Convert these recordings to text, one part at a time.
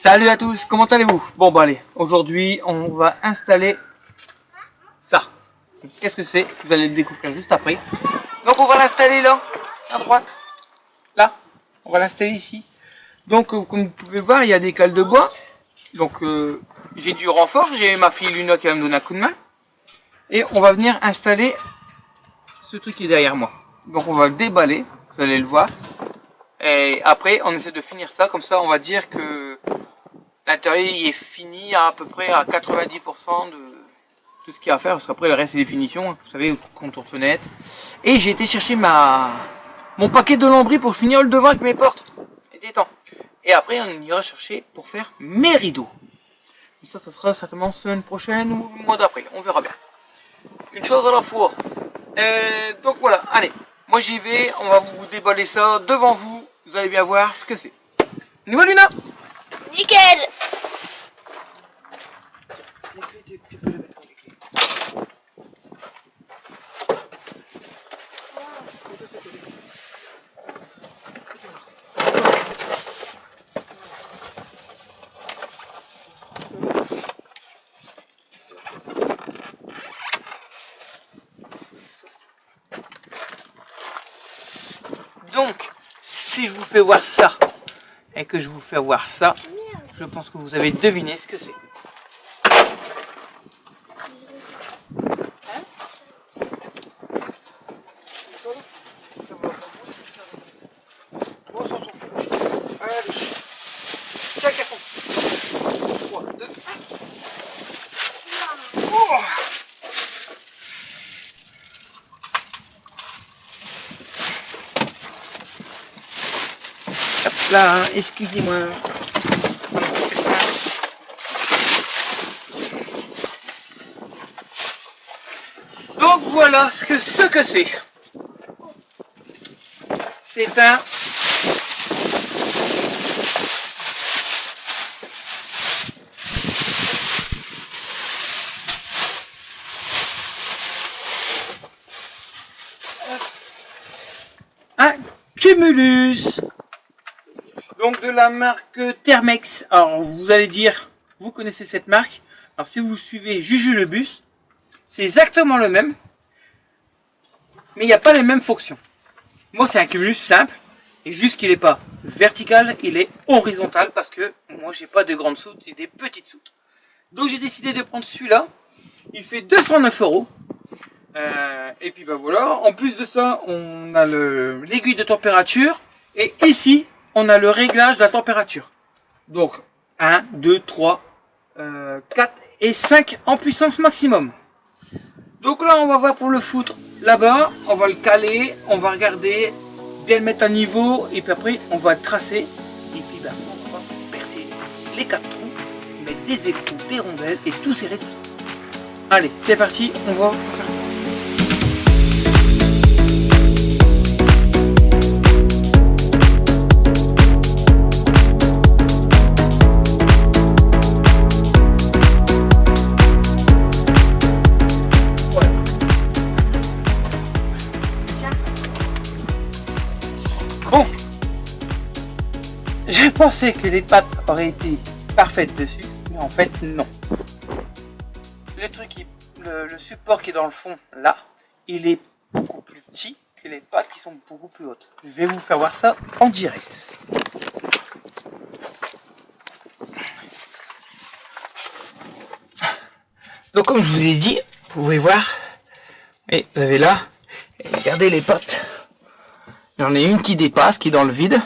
Salut à tous, comment allez-vous? Bon bah allez, aujourd'hui on va installer ça. Qu'est-ce que c'est? Vous allez le découvrir juste après. Donc on va l'installer là, à droite. Là, on va l'installer ici. Donc comme vous pouvez voir, il y a des cales de bois. Donc j'ai du renfort, j'ai ma fille Luna qui va me donner un coup de main. Et on va venir installer ce truc qui est derrière moi. Donc on va le déballer, vous allez le voir. Et après on essaie de finir ça, comme ça on va dire que l'intérieur est fini à peu près à 90% de tout ce qu'il y a à faire, parce qu'après le reste c'est des finitions, vous savez, contour de fenêtre. Et j'ai été chercher mon paquet de lambris pour finir le devant avec mes portes. Il était temps. Et après on ira chercher pour faire mes rideaux. Ça sera certainement semaine prochaine ou le mois d'après, on verra bien. Une chose à la fois. Donc voilà, allez, moi j'y vais, on va vous déballer ça devant vous, vous allez bien voir ce que c'est. Nouvelle Luna. Nickel. Donc, si je vous fais voir ça, et que je vous fais voir ça, je pense que vous avez deviné ce que c'est. Là, hein, excusez-moi. Donc voilà ce que c'est. C'est un cumulus. Donc de la marque Thermex. Alors vous allez dire, vous connaissez cette marque. Alors si vous suivez Juju le bus, c'est exactement le même. Mais il n'y a pas les mêmes fonctions. Moi c'est un cumulus simple. Et juste qu'il n'est pas vertical, il est horizontal. Parce que moi j'ai pas de grandes soutes, j'ai des petites soutes. Donc j'ai décidé de prendre celui-là. Il fait 209 €. Et puis ben voilà. En plus de ça, on a l'aiguille de température. Et ici, on a le réglage de la température. Donc 1, 2, 3, 4 et 5 en puissance maximum. Donc là on va voir pour le foutre là-bas, on va le caler, on va regarder, bien le mettre à niveau et puis après on va le tracer. Et puis ben, on va percer les 4 trous, mettre des écrous, des rondelles et tout serrer tout ça. Allez, c'est parti, on va faire ça. Bon, je pensais que les pattes auraient été parfaites dessus, mais en fait non. Le truc, le support qui est dans le fond là, il est beaucoup plus petit que les pattes qui sont beaucoup plus hautes. Je vais vous faire voir ça en direct. Donc comme je vous ai dit, vous pouvez voir, et vous avez là, et regardez les pattes. J'en ai une qui dépasse, qui est dans le vide.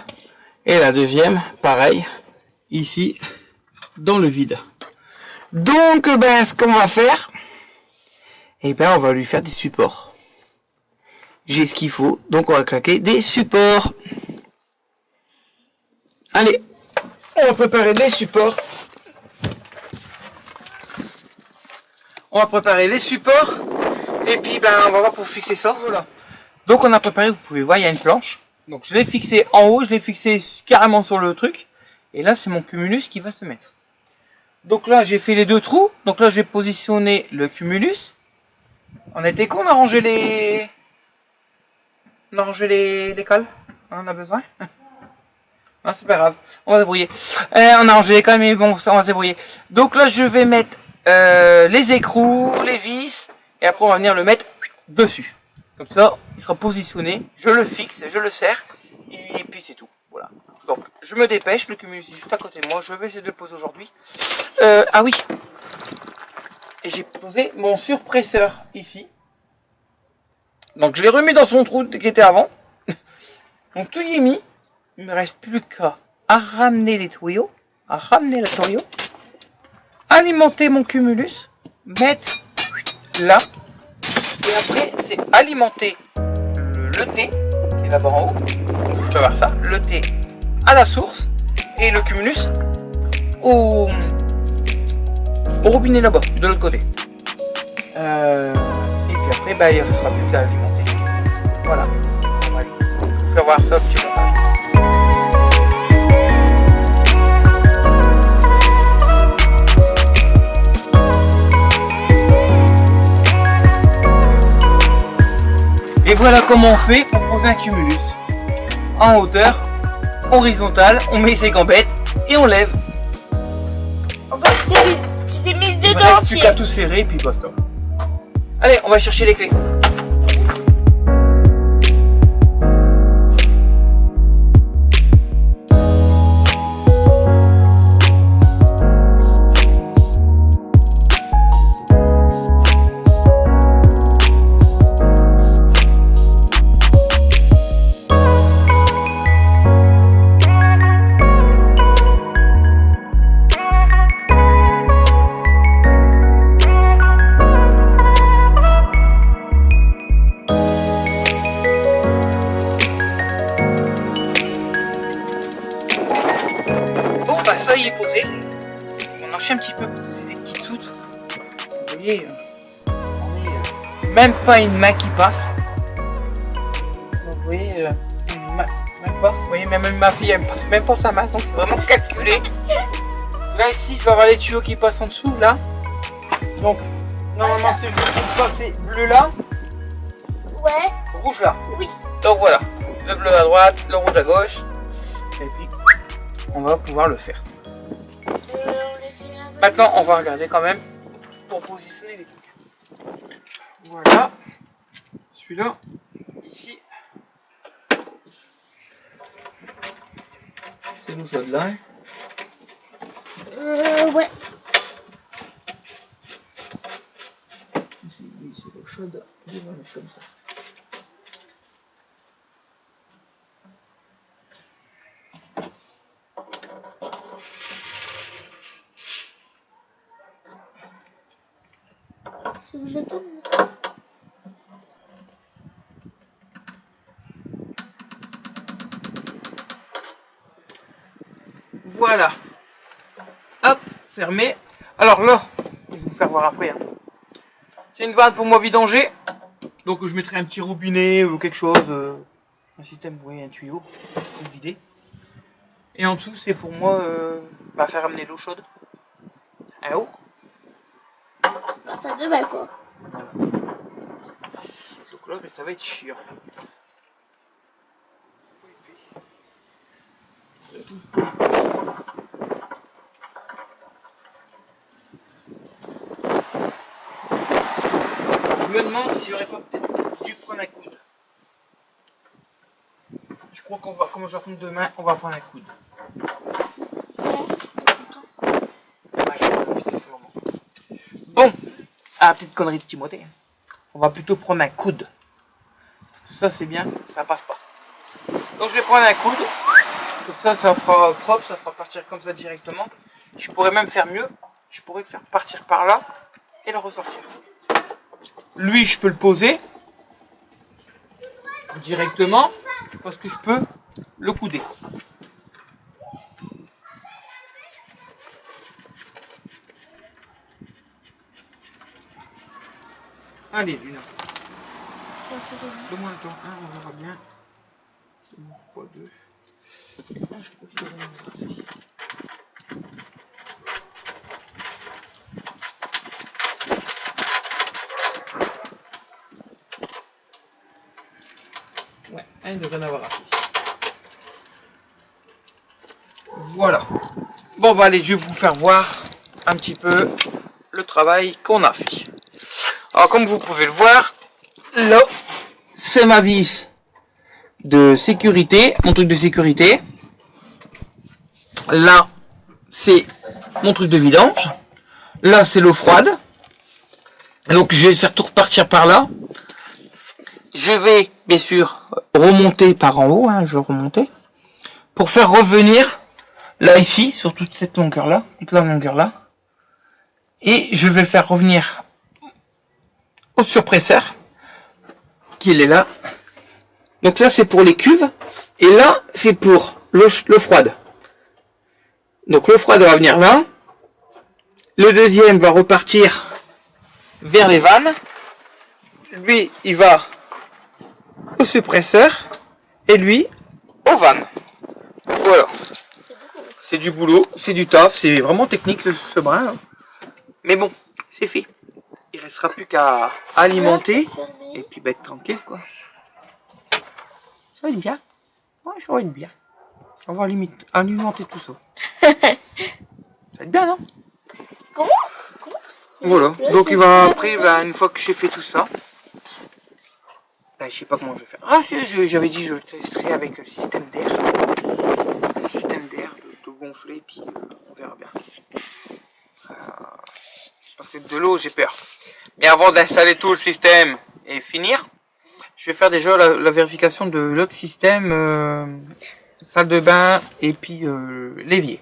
Et la deuxième, pareil, ici, dans le vide. Donc, ben, ce qu'on va faire, eh ben, on va lui faire des supports. J'ai ce qu'il faut, donc on va claquer des supports. Allez, on va préparer les supports. On va préparer les supports. Et puis, ben, on va voir pour fixer ça. Voilà. Donc on a préparé, vous pouvez voir, il y a une planche. Donc je l'ai fixé en haut, je l'ai fixé carrément sur le truc. Et là c'est mon cumulus qui va se mettre. Donc là j'ai fait les deux trous. Donc là je vais positionner le cumulus. On était con, on a rangé les cales. On en a besoin. Non, c'est pas grave. On va se débrouiller. On a rangé quand même, mais bon, on va se débrouiller. Donc là, je vais mettre les écrous, les vis, et après on va venir le mettre dessus. Comme ça, il sera positionné. Je le fixe, je le serre, et puis c'est tout. Voilà. Donc, je me dépêche. Le cumulus est juste à côté de moi. Je vais essayer de le poser aujourd'hui. Ah oui. Et j'ai posé mon surpresseur ici. Donc je l'ai remis dans son trou qui était avant. Donc tout y est mis. Il ne me reste plus qu'à ramener les tuyaux. À ramener le tuyau. Alimenter mon cumulus. Mettre là. Et après c'est alimenter le thé qui est là-bas en haut. Je peux voir ça. Le thé à la source. Et le cumulus au robinet là-bas, de l'autre côté. Et puis après, bah, il ne restera plus qu'à alimenter. Voilà. Ouais. Je vais vous faire voir ça, petit montage. Et voilà comment on fait pour poser un cumulus. En hauteur, horizontale, on met ses gambettes et on lève. Enfin, tu t'es mis Il ne dedans. reste plus qu'à tout serrer et puis basta. Allez, on va chercher les clés. Ça y est posé. On enchaîne un petit peu parce que c'est des petites soutes. Vous voyez, on est même pas une main qui passe. Vous voyez, même pas. Vous voyez, même ma fille elle passe même pas sa main, donc c'est vraiment calculé. Là ici, je vais avoir les tuyaux qui passent en dessous là. Donc normalement si je me trompe pas, c'est bleu là. Ouais. Rouge là. Oui. Donc voilà, le bleu à droite, le rouge à gauche. Et puis on va pouvoir le faire. Maintenant, on va regarder quand même pour positionner les trucs. Voilà. Celui-là, ici. C'est l'eau chaude là. Ouais. C'est l'eau chaude. On va mettre comme ça. C'est où je tombe. Voilà. Hop, fermé. Alors là, je vais vous faire voir après. Hein. C'est une vanne pour moi vidanger. Donc je mettrai un petit robinet ou quelque chose. Un système, vous voyez, un tuyau pour vider. Et en dessous, c'est pour moi faire amener l'eau chaude. À l'eau. Ça devait quoi. Voilà. Donc là, ça va être chiant. Je me demande si j'aurais pas peut-être dû prendre un coude. Je crois qu'on va, comme je retourne demain, on va prendre un coude. Bon, petite connerie de Timothée. On va plutôt prendre un coude. Ça c'est bien, ça passe pas. Donc je vais prendre un coude. Comme ça, ça fera propre, ça fera partir comme ça directement. Je pourrais même faire mieux. Je pourrais le faire partir par là et le ressortir. Lui, je peux le poser directement parce que je peux le couder. Allez, Luna. Donne-moi un temps. On verra bien. C'est bon, pas deux. Je crois qu'il devrait m'embrasser. Ouais, il devrait en avoir assez. Voilà. Bon bah allez, je vais vous faire voir un petit peu le travail qu'on a fait. Alors comme vous pouvez le voir, là c'est ma vis de sécurité, mon truc de sécurité. Là c'est mon truc de vidange. Là c'est l'eau froide. Donc je vais faire tout repartir par là. Je vais bien sûr remonter par en haut, je vais remonter. Pour faire revenir là ici, sur toute cette longueur là, toute la longueur là. Et je vais faire revenir au surpresseur, qui est là. Donc là c'est pour les cuves, et là c'est pour l'eau froide. Donc l'eau froide va venir là. Le deuxième va repartir vers les vannes. Lui il va au suppresseur, et lui aux vannes. Voilà. C'est du boulot, c'est du taf, c'est vraiment technique ce brin là. Mais bon, c'est fait. Il restera plus qu'à alimenter et puis être tranquille quoi. Ça va être bien. Ouais, ça va être bien. On va alimenter tout ça. Ça va être bien, non? Comment? Voilà. Donc il va après, une fois que j'ai fait tout ça, je sais pas comment je vais faire. Ah si, j'avais dit je testerai avec un système d'air. Un système d'air de gonfler, puis on verra bien. Parce que de l'eau j'ai peur. Mais avant d'installer tout le système et finir, je vais faire déjà la vérification de l'autre système, salle de bain et puis l'évier.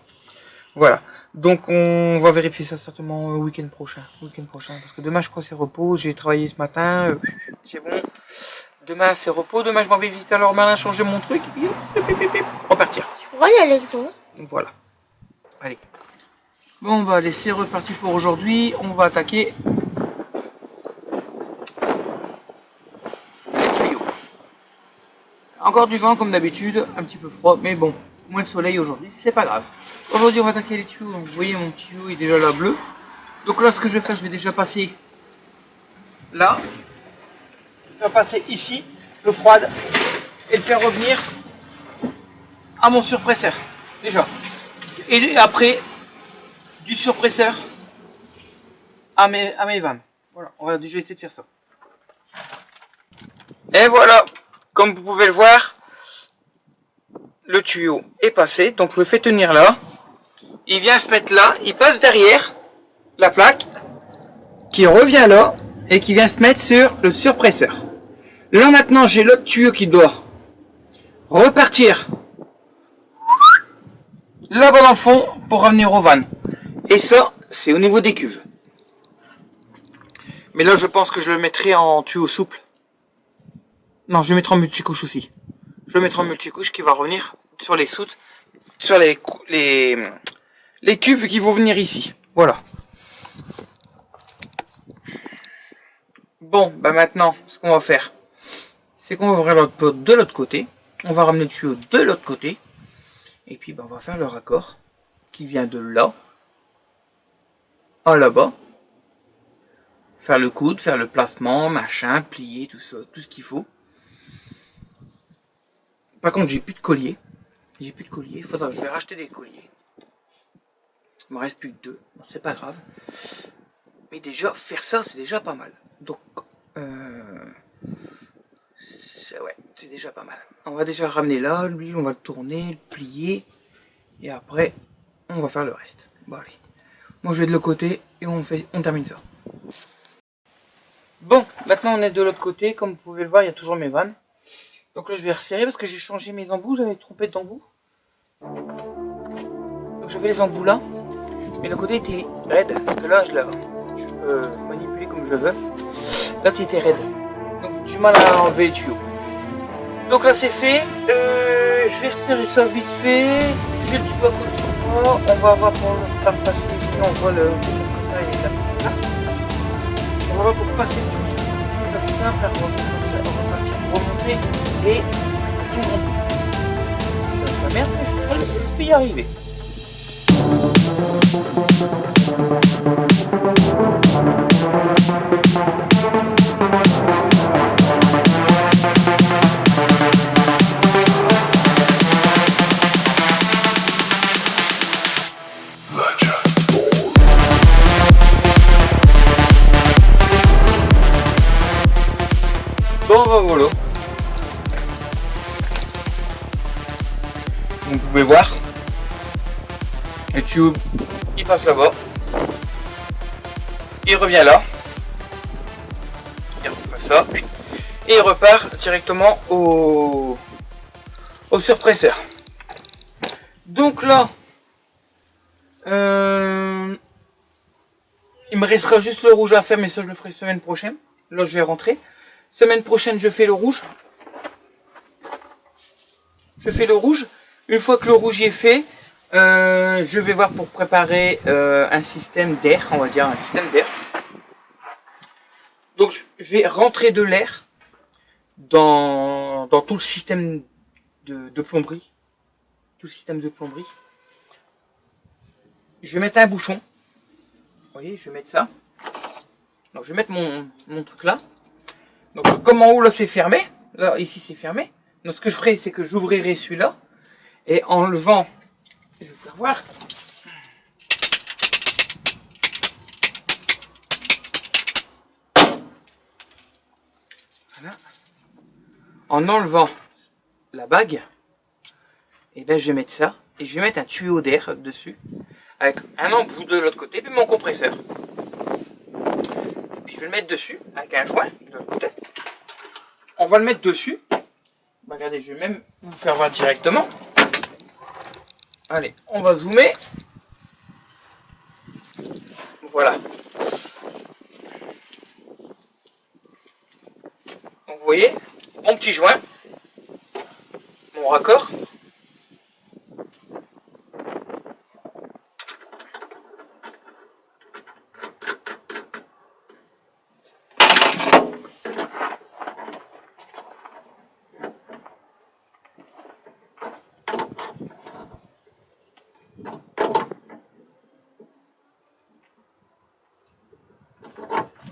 Voilà. Donc on va vérifier ça certainement le week-end prochain. Parce que demain je crois c'est repos. J'ai travaillé ce matin. C'est bon. Demain c'est repos. Demain je m'en vais vite alors malin changer mon truc. Et puis repartir. Tu pourras y aller toi. Voilà. Allez. Bon bah allez, c'est reparti pour aujourd'hui. On va attaquer les tuyaux. Encore du vent comme d'habitude. Un petit peu froid. Mais bon. Moins de soleil aujourd'hui. C'est pas grave. Aujourd'hui, on va attaquer les tuyaux. Donc, vous voyez, mon petit tuyau est déjà là bleu. Donc là, ce que je vais faire, je vais déjà passer là. Je vais passer ici, l'eau froide, et le faire revenir à mon surpresseur. Déjà. Et après, du surpresseur à mes vannes. Voilà, on va déjà essayer de faire ça. Et voilà, comme vous pouvez le voir, le tuyau est passé. Donc je le fais tenir là. Il vient se mettre là, il passe derrière la plaque, qui revient là, et qui vient se mettre sur le surpresseur. Là maintenant j'ai l'autre tuyau qui doit repartir là-bas dans le fond pour revenir aux vannes. Et ça, c'est au niveau des cuves. Mais là je pense que je le mettrai en tuyau souple. Non, je le mettrai en multicouche aussi. Je le mettrai en multicouche qui va revenir sur les soutes, sur les cuves qui vont venir ici. Voilà. Bon, maintenant, ce qu'on va faire, c'est qu'on va ouvrir l'autre porte de l'autre côté. On va ramener le tuyau de l'autre côté. Et puis, on va faire le raccord qui vient de là à là-bas. Faire le coude, faire le placement, machin, plier, tout ça, tout ce qu'il faut. Par contre, j'ai plus de collier. Je vais racheter des colliers. Il me reste plus que 2. Bon, c'est pas grave. Mais déjà, faire ça, c'est déjà pas mal. Donc, c'est déjà pas mal. On va déjà ramener là. Lui, on va le tourner, le plier. Et après, on va faire le reste. Bon, allez. Moi, je vais de l'autre côté et on termine ça. Bon, maintenant, on est de l'autre côté. Comme vous pouvez le voir, il y a toujours mes vannes. Donc là, je vais resserrer parce que j'ai changé mes embouts. J'avais trompé d'embout. Donc, j'avais les embouts là. Mais le côté était raide. Donc là, je peux manipuler comme je veux. Là, tu était raide. Donc, du mal à enlever les tuyaux. Donc là, c'est fait. Je vais resserrer ça vite fait. J'ai le tuyau à côté de moi. On va voir pour le faire passer. Puis on voit le surpresseur, il est là. On va voir pour passer le tuyau comme ça, faire remonter comme ça. On va partir remonter et il monte. Ça va pas merde, mais je peux y arriver. Bon ben voilà. Vous pouvez voir. Le tube, il passe là-bas. Il revient là. Il refait ça. Et il repart directement au surpresseur. Donc là, il me restera juste le rouge à faire, mais ça je le ferai semaine prochaine. Là je vais rentrer. Semaine prochaine je fais le rouge. Je fais le rouge. Une fois que le rouge est fait, je vais voir pour préparer un système d'air, on va dire un système d'air. Donc je vais rentrer de l'air dans tout le système de plomberie. Tout le système de plomberie. Je vais mettre un bouchon. Vous voyez, je vais mettre ça. Donc je vais mettre mon truc là. Donc comme en haut là c'est fermé. Là ici c'est fermé. Donc ce que je ferai c'est que j'ouvrirai celui-là. Et en levant, je vais vous faire voir. Voilà. En enlevant la bague, et ben je vais mettre ça. Et je vais mettre un tuyau d'air dessus. Avec un embout de l'autre côté, puis mon compresseur. Puis je vais le mettre dessus, avec un joint de l'autre côté. On va le mettre dessus. Bah, regardez, je vais même vous faire voir directement. Allez, on va zoomer. Voilà. Donc vous voyez, mon petit joint, mon raccord.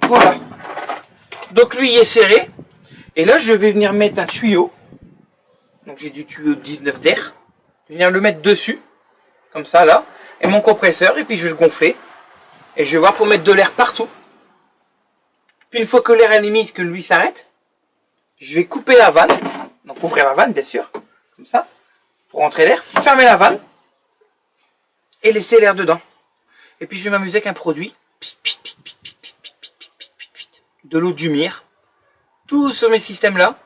Voilà. Donc lui il est serré. Et là je vais venir mettre un tuyau. Donc j'ai du tuyau 19 d'air. Je vais venir le mettre dessus. Comme ça là. Et mon compresseur. Et puis je vais le gonfler. Et je vais voir pour mettre de l'air partout. Puis une fois que l'air est mis, que lui s'arrête, je vais couper la vanne. Donc ouvrir la vanne bien sûr. Comme ça. Pour rentrer l'air. Fermer la vanne. Et laisser l'air dedans. Et puis je vais m'amuser avec un produit. De l'eau du mire. Tout sur mes systèmes là.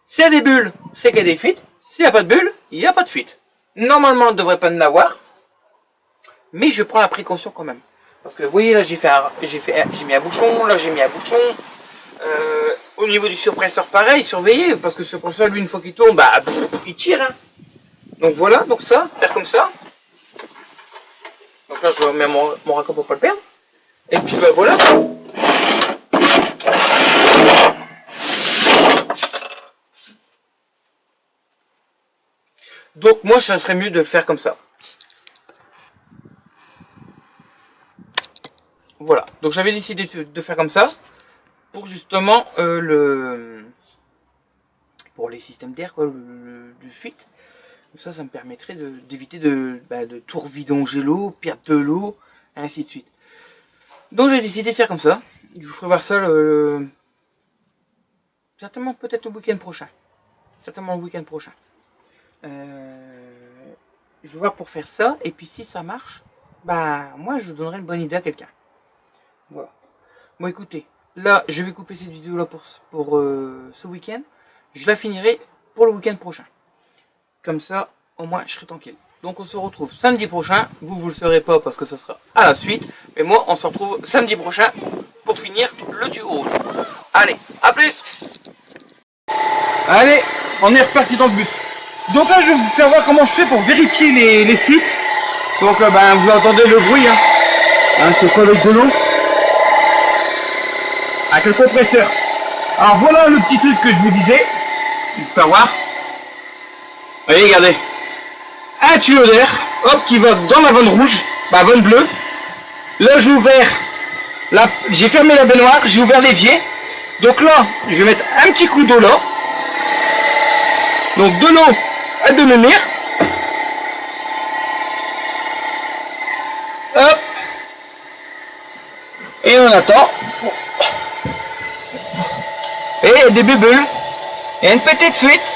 S'il y a des bulles, c'est qu'il y a des fuites. S'il n'y a pas de bulles, il n'y a pas de fuite. Normalement, on ne devrait pas en avoir. Mais je prends la précaution quand même. Parce que vous voyez là, j'ai mis un bouchon. Là, j'ai mis un bouchon. Au niveau du surpresseur, pareil, surveillez. Parce que ce surpresseur, lui, une fois qu'il tourne, bah, il tire. Hein. Donc voilà, donc ça, faire comme ça. Donc là, je remets mon raccord pour ne pas le perdre. Et puis bah voilà. Donc moi, ça serait mieux de le faire comme ça. Voilà. Donc j'avais décidé de faire comme ça pour justement pour les systèmes d'air, quoi, de fuite. Ça, ça me permettrait d'éviter de tout revidanger l'eau, perdre de l'eau, et ainsi de suite. Donc j'ai décidé de faire comme ça. Je vous ferai voir ça certainement peut-être le week-end prochain. Certainement le week-end prochain. Je vais voir pour faire ça. Et puis si ça marche, bah moi je donnerai une bonne idée à quelqu'un. Voilà. Bon écoutez, là je vais couper cette vidéo là pour ce week-end. Je la finirai pour le week-end prochain. Comme ça, au moins je serai tranquille. Donc on se retrouve samedi prochain. Vous le saurez pas parce que ça sera à la suite. Mais moi on se retrouve samedi prochain pour finir le tuyau rouge. Allez, à plus. Allez, on est reparti dans le bus. Donc là je vais vous faire voir comment je fais pour vérifier les fuites. Donc vous entendez le bruit. C'est quoi avec de l'eau. Avec le compresseur. Alors voilà le petit truc que je vous disais. Vous pouvez voir. Vous voyez, regardez. Un tuyau d'air, hop, qui va dans la vanne rouge, vanne bleue. Là, j'ai ouvert, j'ai fermé la baignoire, j'ai ouvert l'évier. Donc là, je vais mettre un petit coup d'eau là. Donc de l'eau à demi-mire. Hop. Et on attend. y a des bubbles. Il y a une petite fuite.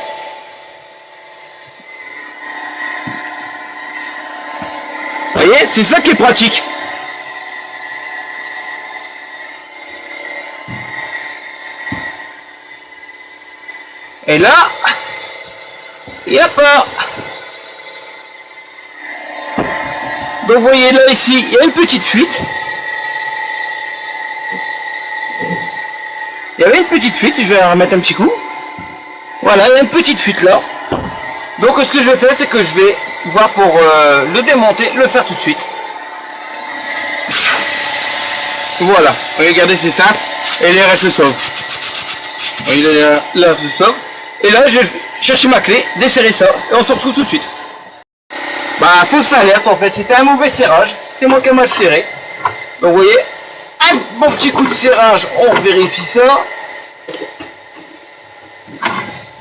Vous voyez, c'est ça qui est pratique. Et là, il n'y a pas. Donc vous voyez là ici, il y a une petite fuite. Il y avait une petite fuite, je vais remettre un petit coup. Voilà, il y a une petite fuite là. Donc ce que je fais, c'est que je vais voir pour le démonter, le faire tout de suite. Voilà, regardez, c'est simple. Et l'air se sauve. L'air se sauve. Et là, je vais chercher ma clé, desserrer ça, et on se retrouve tout de suite. Bah, fausse alerte en fait, c'était un mauvais serrage. C'est moi qui ai mal serré. Donc vous voyez, un bon petit coup de serrage, on vérifie ça.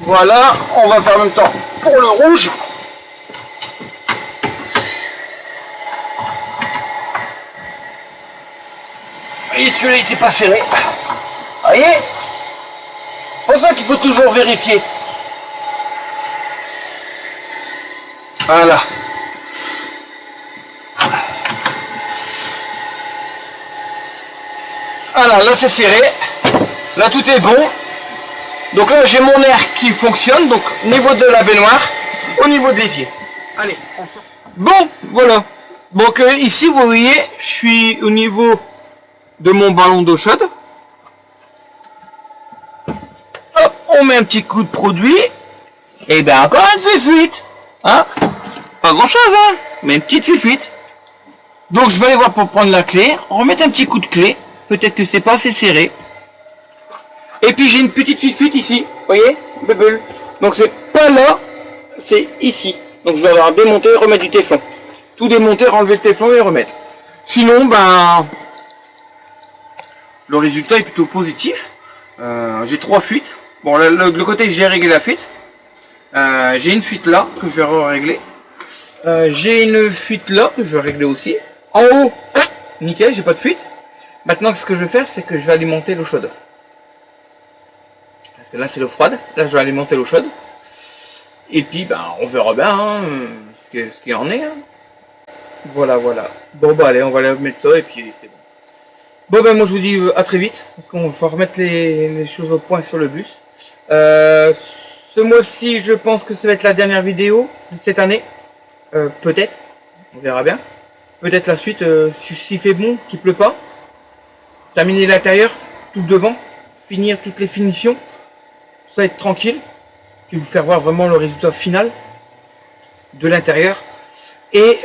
Voilà, on va faire en même temps pour le rouge. Et celui-là il n'était pas serré. Vous voyez, c'est pour ça qu'il faut toujours vérifier. Voilà. Voilà, là c'est serré. Là tout est bon. Donc là j'ai mon air qui fonctionne. Donc au niveau de la baignoire, au niveau de l'évier. Allez, on sort. Bon, voilà. Donc ici vous voyez, je suis au niveau de mon ballon d'eau chaude. Hop, on met un petit coup de produit. Et bien encore une fuite. Hein? Pas grand chose, hein, mais une petite fuite. Donc je vais aller voir pour prendre la clé, remettre un petit coup de clé. Peut-être que c'est pas assez serré. Et puis j'ai une petite fuite ici, vous voyez, bubble. Donc c'est pas là, c'est ici. Donc je vais avoir démonter, remettre du téflon. Tout démonter, enlever le téflon et remettre. Sinon, ben, le résultat est plutôt positif. J'ai 3 fuites. Bon, le côté j'ai réglé la fuite. J'ai une fuite là que je vais régler. J'ai une fuite là que je vais régler aussi. En haut, nickel, j'ai pas de fuite. Maintenant, ce que je vais faire, c'est que je vais alimenter l'eau chaude. Parce que là, c'est l'eau froide. Là, je vais alimenter l'eau chaude. Et puis, ben, on verra bien hein, ce qu'il en est. Hein. Voilà, voilà. Bon, bah, allez, on va aller mettre ça et puis c'est bon. Bon, ben, moi, je vous dis à très vite. Parce qu'on va remettre les choses au point sur le bus. Ce mois-ci, je pense que ça va être la dernière vidéo de cette année. Peut-être. On verra bien. Peut-être la suite, s'il fait bon, qu'il pleut pas. Terminer l'intérieur, tout devant, finir toutes les finitions, ça va être tranquille, puis vous faire voir vraiment le résultat final de l'intérieur. Et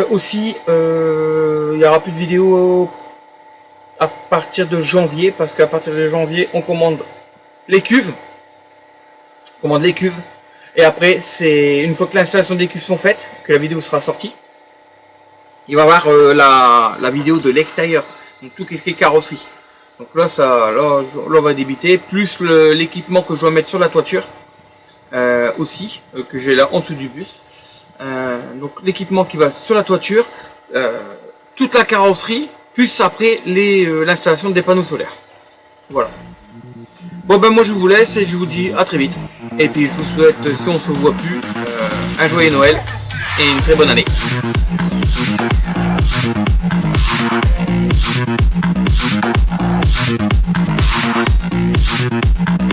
aussi, il n'y aura plus de vidéos à partir de janvier, parce qu'à partir de janvier, on commande les cuves. Et après, c'est une fois que l'installation des cuves sont faites, que la vidéo sera sortie, il va y avoir la vidéo de l'extérieur. Donc tout ce qui est carrosserie. Donc là, là on va débiter. Plus l'équipement que je dois mettre sur la toiture. Aussi. Que j'ai là en dessous du bus. Donc l'équipement qui va sur la toiture. Toute la carrosserie. Plus après l'installation des panneaux solaires. Voilà. Bon ben moi je vous laisse et je vous dis à très vite. Et puis je vous souhaite, si on se voit plus, un joyeux Noël et une très bonne année. Thank you.